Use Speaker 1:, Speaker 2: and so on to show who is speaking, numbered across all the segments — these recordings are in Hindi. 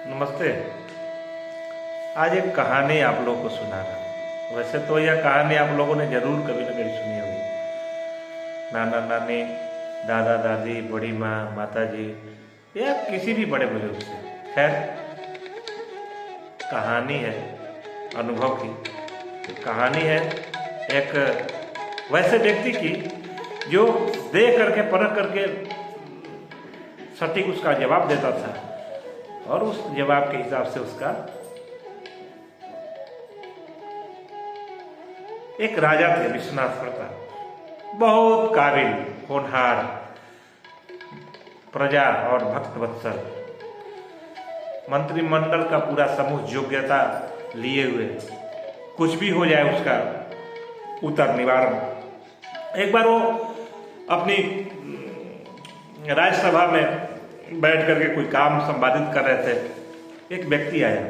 Speaker 1: नमस्ते। आज एक कहानी आप लोगों को सुना रहा हूँ। वैसे तो यह कहानी आप लोगों ने जरूर कभी न कभी सुनी होगी। नाना नानी, दादा दादी, बड़ी माँ, माता जी या किसी भी बड़े बुजुर्ग से। खैर, कहानी है अनुभव की। कहानी है एक वैसे व्यक्ति की जो देख करके परख करके सटीक उसका जवाब देता था और उस जवाब के हिसाब से उसका एक राजा थे विश्वनाथ प्रताप। बहुत काबिल, होनहार, प्रजा और भक्त वत्सल, मंत्रिमंडल का पूरा समूह योग्यता लिए हुए, कुछ भी हो जाए उसका उतर निवारण। एक बार वो अपनी राज्यसभा में बैठ करके कोई काम संपादित कर रहे थे। एक व्यक्ति आया,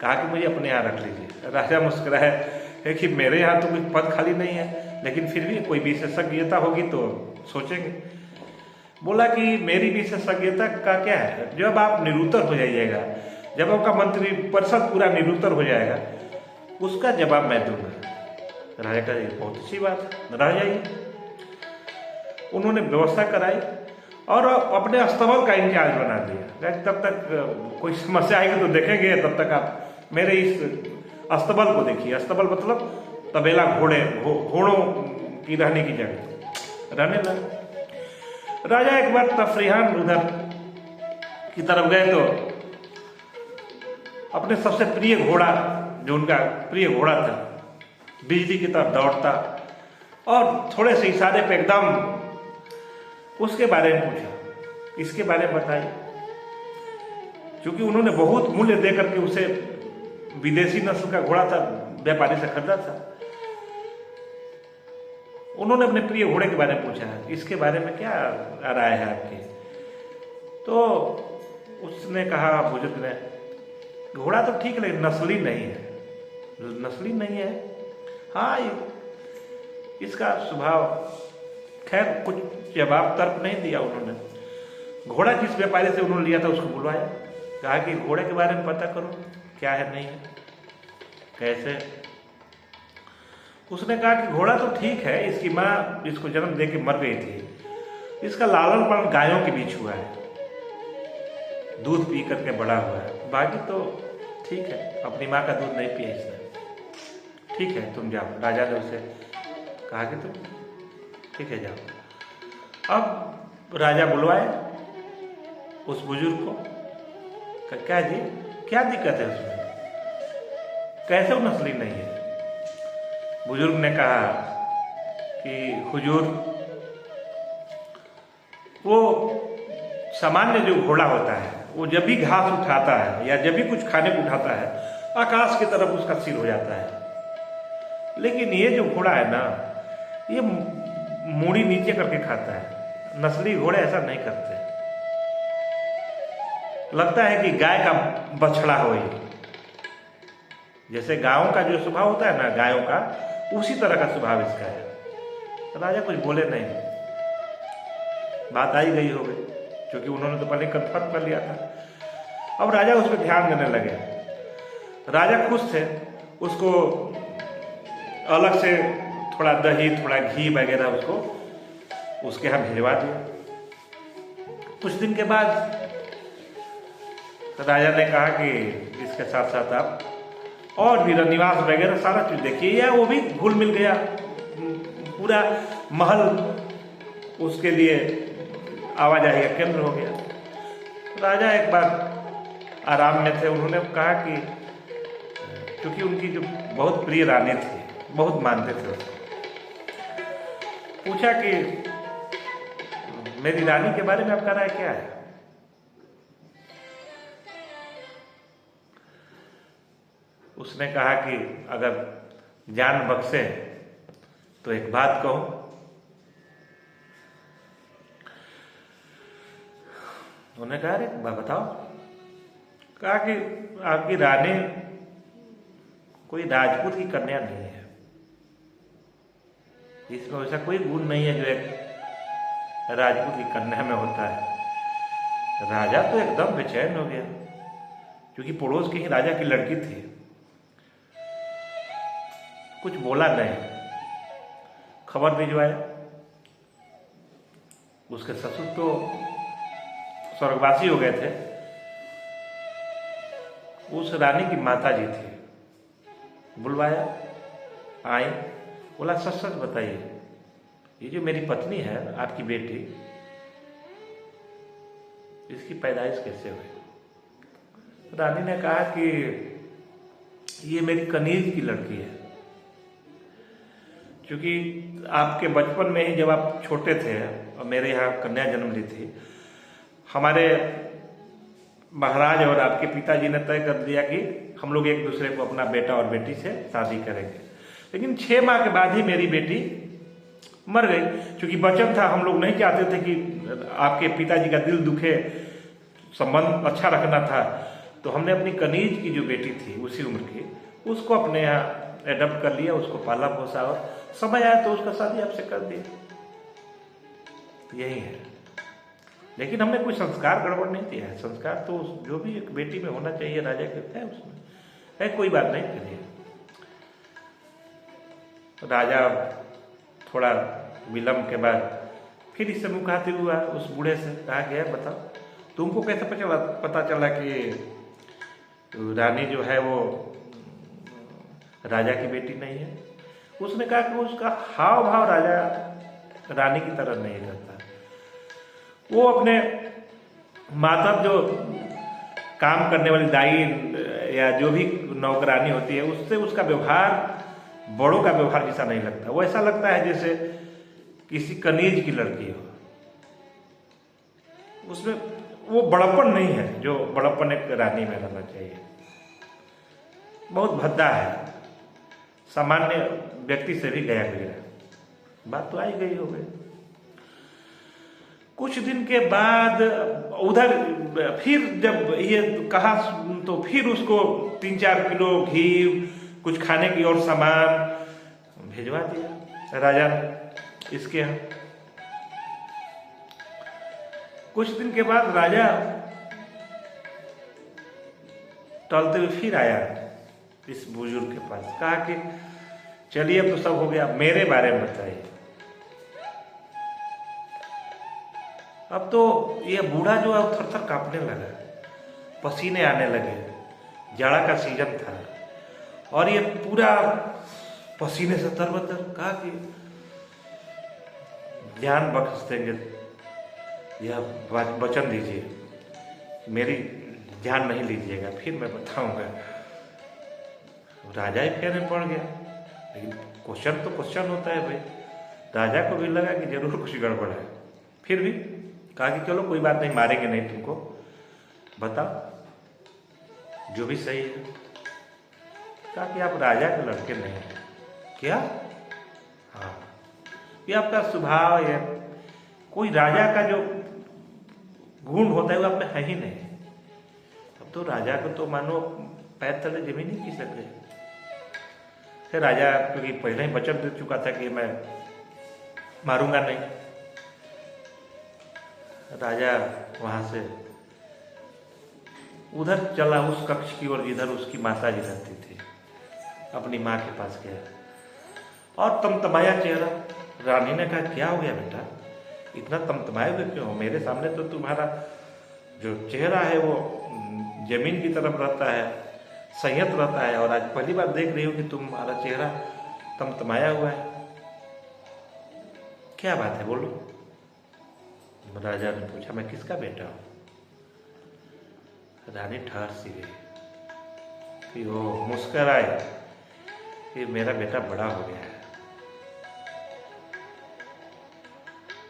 Speaker 1: कहा कि मुझे अपने यहाँ रख लीजिए। राजा मुस्कुराए कि मेरे यहाँ तो कोई पद खाली नहीं है, लेकिन फिर भी कोई विशेषज्ञता होगी तो सोचेंगे। बोला कि मेरी विशेषज्ञता का क्या है, जब आप निरुत्तर हो जाइएगा, जब आपका मंत्री परिषद पूरा निरुत्तर हो जाएगा, उसका जवाब मैं दूंगा। राजा का ये बहुत अच्छी बात है, रह जाइए। उन्होंने व्यवस्था कराई और अपने अस्तबल का इंचार्ज बना दिया। तब तक कोई समस्या आएगी तो देखेंगे, तब तक आप मेरे इस अस्तबल को देखिए। अस्तबल मतलब तबेला, घोड़ों की रहने की जगह रहने लगे। राजा एक बार तफरीहान उधर की तरफ गए तो अपने सबसे प्रिय घोड़ा, जो उनका प्रिय घोड़ा था, बिजली की तरफ दौड़ता और थोड़े से इशारे पे एकदम उसके बारे में पूछा, इसके बारे में बताइए। क्योंकि उन्होंने बहुत मूल्य दे करके उसे, विदेशी नस्ल का घोड़ा था, व्यापारी से खरीदा था। उन्होंने अपने प्रिय घोड़े के बारे में पूछा, इसके बारे में क्या राय है आपकी। तो उसने कहा, बुजुर्ग ने, घोड़ा तो ठीक है लेकिन नस्ली नहीं है। नस्ली नहीं है, हाँ, इसका स्वभाव। खैर, कुछ जवाब तर्क नहीं दिया उन्होंने। घोड़ा जिस व्यापारी से उन्होंने लिया था उसको बुलवाया, कहा कि घोड़े के बारे में पता करो, क्या है नहीं है, कैसे। उसने कहा कि घोड़ा तो ठीक है, इसकी माँ इसको जन्म दे के मर गई थी, इसका लालन पालन गायों के बीच हुआ है, दूध पी करके बड़ा हुआ है, बाकी तो ठीक है, अपनी माँ का दूध नहीं पिया इसने। ठीक है, तुम जाओ। राजा ने उसे कहा कि तुम ठीक है, जाओ। अब राजा बुलवाए उस बुजुर्ग को। क्या जी, क्या दिक्कत है उसमें, कैसे वो नस्ली नहीं है। बुजुर्ग ने कहा कि हुजूर, वो सामान्य जो घोड़ा होता है, वो जब भी घास उठाता है या जब भी कुछ खाने को उठाता है, आकाश की तरफ उसका सिर हो जाता है। लेकिन ये जो घोड़ा है ना, ये मूड़ी नीचे करके खाता है। नस्ली घोड़े ऐसा नहीं करते। लगता है कि गाय का बछड़ा हो ये। जैसे गायों का जो स्वभाव होता है ना, गायों का, उसी तरह का स्वभाव इसका है। तो राजा कुछ बोले नहीं, बात आई गई हो गई, क्योंकि उन्होंने तो पहले कंफर्म कर लिया था। अब राजा उस पर ध्यान देने लगे। राजा खुश थे, उसको अलग से थोड़ा दही, थोड़ा घी वगैरह उसको उसके यहाँ भिजवा दिया। कुछ दिन के बाद राजा ने कहा कि इसके साथ साथ आप और भी निवास वगैरह सारा चीज देखिए। या वो भी घुल मिल गया, पूरा महल उसके लिए आवाजाही का केंद्र हो गया। राजा एक बार आराम में थे, उन्होंने कहा कि, क्योंकि उनकी जो बहुत प्रिय रानी थी, बहुत मानते थे उसको, पूछा कि मेरी रानी के बारे में आपका राय क्या है। उसने कहा कि अगर जान बख्शे तो एक बात कहो। उन्होंने कहा, अरे बताओ। कहा कि आपकी रानी कोई राजपूत की कन्या नहीं है, इसमें वैसा कोई गुण नहीं है जो एक राजपूत की कन्या में होता है। राजा तो एकदम बेचैन हो गया। क्योंकि पड़ोस के ही राजा की लड़की थी। कुछ बोला नहीं, खबर भिजवाया। उसके ससुर तो स्वर्गवासी हो गए थे। उस रानी की माता जी थी, बुलवाया, आई, बोला सच सच बताइए, ये जो मेरी पत्नी है आपकी बेटी, इसकी पैदाइश कैसे हुई? रानी ने कहा कि ये मेरी कनीज की लड़की है। क्योंकि आपके बचपन में ही जब आप छोटे थे और मेरे यहाँ कन्या जन्म ली थी, हमारे महाराज और आपके पिताजी ने तय कर दिया कि हम लोग एक दूसरे को अपना बेटा और बेटी से शादी करेंगे। लेकिन 6 माह के बाद ही मेरी बेटी मर गई। क्योंकि वचन था, हम लोग नहीं चाहते थे कि आपके पिताजी का दिल दुखे, संबंध अच्छा रखना था। तो हमने अपनी कनीज की जो बेटी थी उसी उम्र की, उसको अपने यहाँ एडप्ट कर लिया, उसको पाला पोसा, और समय आया तो उसका शादी आपसे कर दिया। यही है। लेकिन हमने कोई संस्कार गड़बड़ नहीं किया है। संस्कार तो जो भी एक बेटी में होना चाहिए राजा के है उसमें है, कोई बात नहीं करिए। राजा थोड़ा विलम्ब के बाद फिर इससे मुखातिब हुआ उस बूढ़े से। कहा गया बताओ तुमको कैसे पता चला कि रानी जो है वो राजा की बेटी नहीं है? उसने कहा कि उसका हाव भाव राजा रानी की तरह नहीं रहता। वो अपने माता जो काम करने वाली दाई या जो भी नौकरानी होती है उससे उसका व्यवहार बड़ों का व्यवहार जैसा नहीं लगता। वो ऐसा लगता है जैसे किसी कनीज की लड़की हो। उसमें वो बड़प्पन नहीं है जो बड़प्पन एक रानी में रहना चाहिए। बहुत भद्दा है, सामान्य व्यक्ति से भी गया गुजरा। बात तो आई गई हो गई। कुछ दिन के बाद उधर फिर जब ये कहा तो फिर उसको 3-4 किलो घी, कुछ खाने की और सामान भिजवा दिया राजा ने इसके यहाँ। कुछ दिन के बाद राजा टहलते हुए फिर आया इस बुजुर्ग के पास। कहा कि चलिए अब तो सब हो गया, मेरे बारे में बताइए। अब तो ये बूढ़ा जो है थर थर कांपने लगा, पसीने आने लगे, जाड़ा का सीजन था और ये पूरा पसीने से तरबतर। कहा कि जान बख्श देंगे, यह वचन दीजिए, मेरी जान नहीं लीजिएगा, फिर मैं बताऊंगा। राजा ही फेरे पड़ गया। लेकिन क्वेश्चन तो क्वेश्चन होता है भाई। राजा को भी लगा कि जरूर कुछ गड़बड़ है। फिर भी कहा कि चलो कोई बात नहीं, मारेंगे नहीं तुमको, बताओ जो भी सही है। कहा कि आप राजा के लड़के नहीं हैं। क्या? हाँ, ये आपका स्वभाव है, कोई राजा का जो गुण होता है वो आप में है ही नहीं। अब तो राजा को तो मानो पैर तले जमीन ही खींच सके। फिर राजा क्योंकि पहले ही वचन दे चुका था कि मैं मारूंगा नहीं, राजा वहां से उधर चला उस कक्ष की ओर जिधर उसकी माता जी रहती थी। अपनी माँ के पास गया और तमतमाया चेहरा। रानी ने कहा क्या हो गया बेटा, इतना तमतमाए हुए क्यों हो? मेरे सामने तो तुम्हारा जो चेहरा है वो जमीन की तरफ रहता है, संयत रहता है, और आज पहली बार देख रही हूँ कि तुम्हारा चेहरा तमतमाया हुआ है। क्या बात है, बोलो। राजा ने पूछा मैं किसका बेटा हूं? रानी ठहर सी गई, फिर वो मुस्कुराए कि मेरा बेटा बड़ा हो गया है,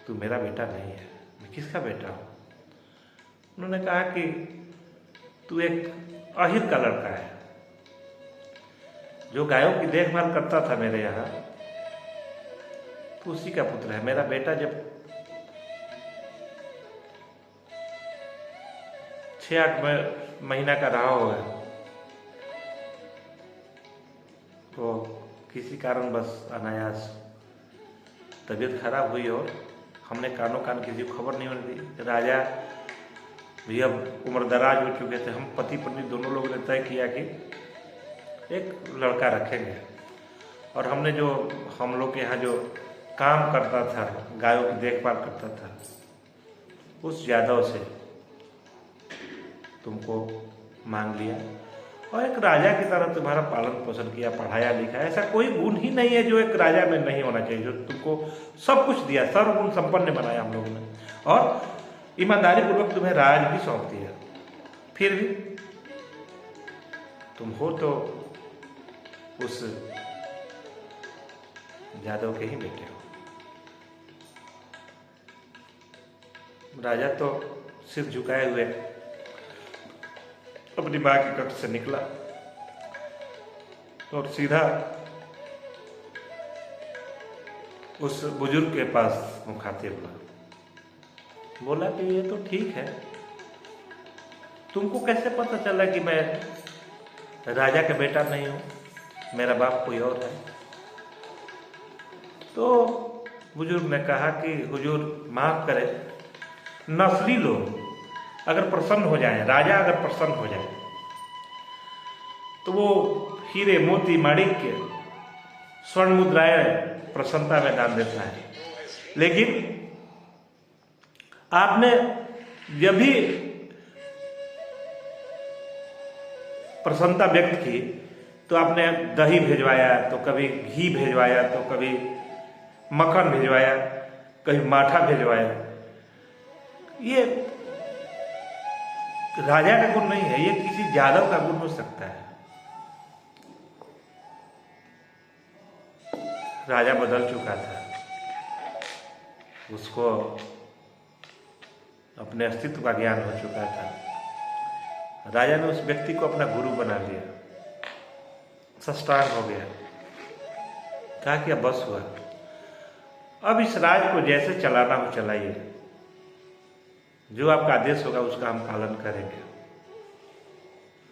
Speaker 1: तू मेरा बेटा नहीं है। मैं किसका बेटा हूं? उन्होंने कहा कि तू एक अहिर का लड़का है जो गायों की देखभाल करता था मेरे यहाँ, तू उसी का पुत्र है। मेरा बेटा जब 6-8 महीना का रहा होगा तो किसी कारण बस अनायास तबीयत खराब हुई और हमने कानों कान किसी को खबर नहीं होने दी। राजा भी अब उम्र दराज हो चुके थे। हम पति पत्नी दोनों लोगों ने तय किया कि एक लड़का रखेंगे। और हमने जो हम लोग के यहाँ जो काम करता था, गायों की देखभाल करता था, उस यादव से तुमको मांग लिया और एक राजा की तरह तुम्हारा पालन पोषण किया, पढ़ाया लिखा। ऐसा कोई गुण ही नहीं है जो एक राजा में नहीं होना चाहिए, जो तुमको सब कुछ दिया, सर्वगुण संपन्न बनाया हम लोगों ने, और ईमानदारी पूर्वक तुम्हें राज भी सौंप दिया। फिर भी तुम हो तो उस यादव के ही बेटे हो। राजा तो सिर झुकाए हुए अपनी मां के कक्ष से निकला और सीधा उस बुजुर्ग के पास मुखातिब हुआ। बोला कि ये तो ठीक है, तुमको कैसे पता चला कि मैं राजा का बेटा नहीं हूं, मेरा बाप कोई और है? तो बुजुर्ग ने कहा कि हुजूर माफ करें, नस्ली लोग अगर प्रसन्न हो जाए, राजा अगर प्रसन्न हो जाए, तो वो हीरे मोती माणिक्य स्वर्ण मुद्राएं प्रसन्नता में दान देता है। लेकिन आपने जब भी प्रसन्नता व्यक्त की तो आपने दही भेजवाया, तो कभी घी भेजवाया, तो कभी मक्खन भेजवाया, कभी माठा भेजवाया। ये राजा का गुण नहीं है, ये किसी यादव का गुण हो सकता है। राजा बदल चुका था, उसको अपने अस्तित्व का ज्ञान हो चुका था। राजा ने उस व्यक्ति को अपना गुरु बना लिया, सष्टांग हो गया, कहा कि अब बस हुआ, अब इस राज को जैसे चलाना हो चलाइए, जो आपका आदेश होगा उसका हम पालन करेंगे।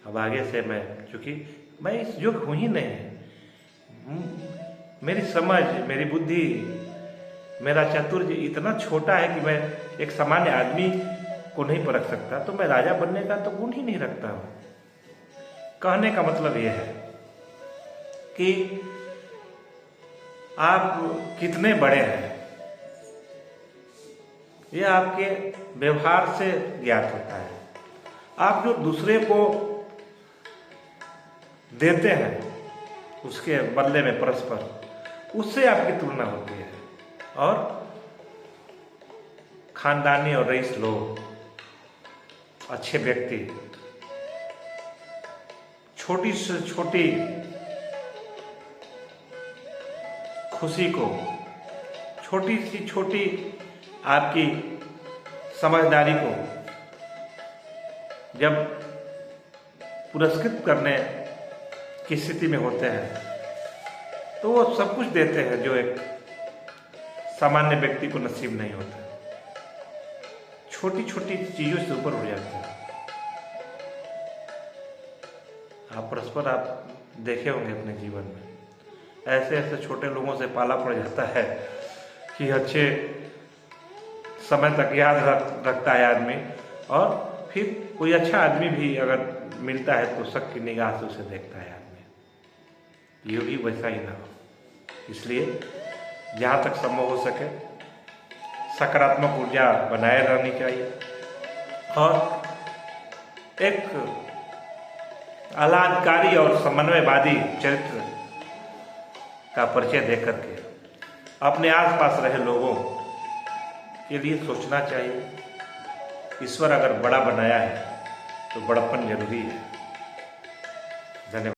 Speaker 1: अब आगे से मैं, चूंकि मैं इस युग हूं ही नहीं, मेरी समझ, मेरी बुद्धि, मेरा चातुर्य इतना छोटा है कि मैं एक सामान्य आदमी को नहीं परख सकता, तो मैं राजा बनने का तो गुण ही नहीं रखता हूं। कहने का मतलब यह है कि आप कितने बड़े हैं, यह आपके व्यवहार से ज्ञात होता है। आप जो दूसरे को देते हैं उसके बदले में परस्पर, उससे आपकी तुलना होती है। और खानदानी और रईस लोग, अच्छे व्यक्ति, छोटी से छोटी खुशी को, छोटी सी छोटी आपकी समझदारी को जब पुरस्कृत करने की स्थिति में होते हैं, तो वो सब कुछ देते हैं जो एक सामान्य व्यक्ति को नसीब नहीं होता। छोटी छोटी चीजों से ऊपर उठ जाते हैं। आप परस्पर आप देखे होंगे अपने जीवन में, ऐसे ऐसे छोटे लोगों से पाला पड़ जाता है कि अच्छे समय तक याद रखता है आदमी, और फिर कोई अच्छा आदमी भी अगर मिलता है तो शक की निगाह से उसे देखता है आदमी। ये भी वैसा ही ना हो, इसलिए जहाँ तक संभव हो सके सकारात्मक ऊर्जा बनाए रहनी चाहिए और एक आह्लादकारी और समन्वयवादी चरित्र का परिचय देकर के अपने आसपास रहे लोगों के लिए सोचना चाहिए। ईश्वर अगर बड़ा बनाया है तो बड़प्पन जरूरी है। धन्यवाद।